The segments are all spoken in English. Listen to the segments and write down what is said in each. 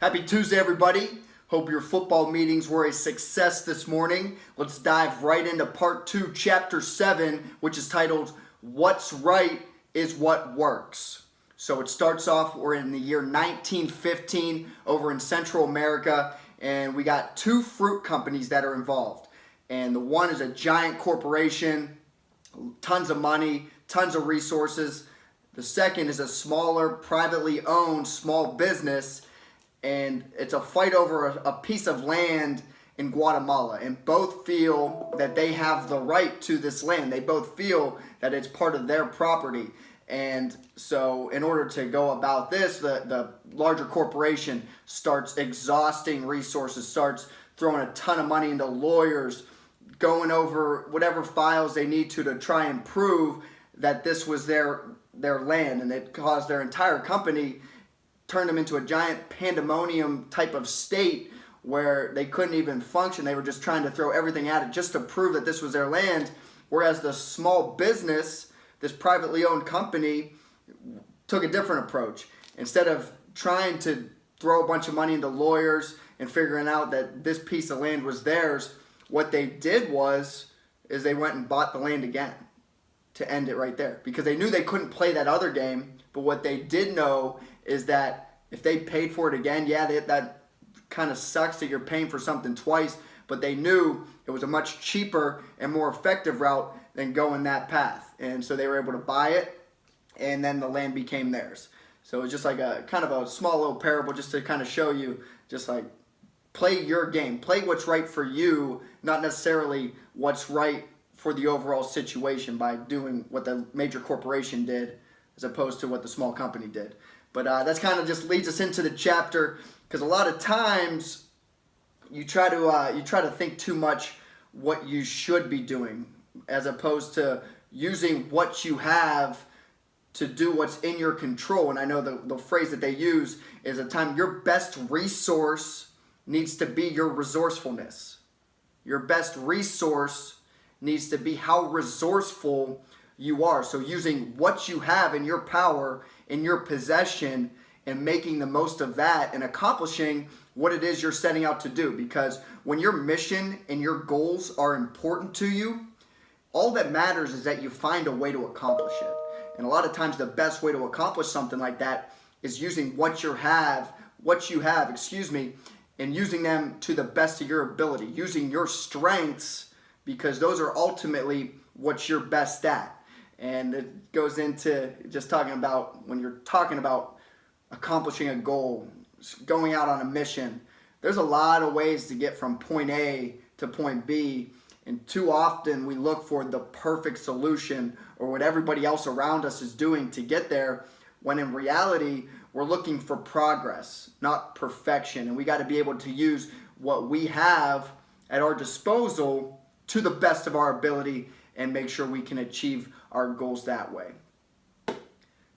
Happy Tuesday, everybody. Hope your football meetings were a success this morning. Let's dive right into part 2, chapter 7, which is titled, What's Right is What Works. So it starts off, we're in the year 1915 over in Central America, and we got two fruit companies that are involved. And the one is a giant corporation, tons of money, tons of resources. The second is a smaller, privately owned small business, and it's a fight over a piece of land in Guatemala. And both feel that they have the right to this land. They both feel that it's part of their property. And so in order to go about this, the larger corporation starts exhausting resources, starts throwing a ton of money into lawyers, going over whatever files they need to try and prove that this was their land. And it caused their entire company, turned them into a giant pandemonium type of state where they couldn't even function. They were just trying to throw everything at it just to prove that this was their land. Whereas the small business, this privately owned company, took a different approach. Instead of trying to throw a bunch of money into lawyers and figuring out that this piece of land was theirs, what they did is they went and bought the land again to end it right there. Because they knew they couldn't play that other game, but what they did know is that if they paid for it again, yeah, that kind of sucks that you're paying for something twice, but they knew it was a much cheaper and more effective route than going that path. And so they were able to buy it, and then the land became theirs. So it's just like a kind of a small little parable just to kind of show you, just like, play your game. Play what's right for you, not necessarily what's right for the overall situation by doing what the major corporation did as opposed to what the small company did. But that's kind of just leads us into the chapter, because a lot of times you try to think too much what you should be doing as opposed to using what you have to do what's in your control. And I know the phrase that they use is a time your best resource needs to be your resourcefulness. Your best resource needs to be how resourceful you are. So using what you have in your power, in your possession, and making the most of that and accomplishing what it is you're setting out to do. Because when your mission and your goals are important to you, all that matters is that you find a way to accomplish it. And a lot of times the best way to accomplish something like that is using what you have, and using them to the best of your ability, using your strengths, because those are ultimately what you're best at. And it goes into just talking about when you're talking about accomplishing a goal, going out on a mission, there's a lot of ways to get from point A to point B. And too often we look for the perfect solution or what everybody else around us is doing to get there, when in reality, we're looking for progress, not perfection. And we got to be able to use what we have at our disposal to the best of our ability and make sure we can achieve our goals that way.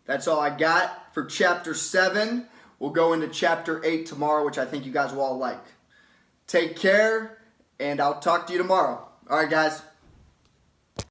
That's all I got for chapter 7. We'll go into chapter 8 tomorrow, which I think you guys will all like. Take care, and I'll talk to you tomorrow. All right, guys.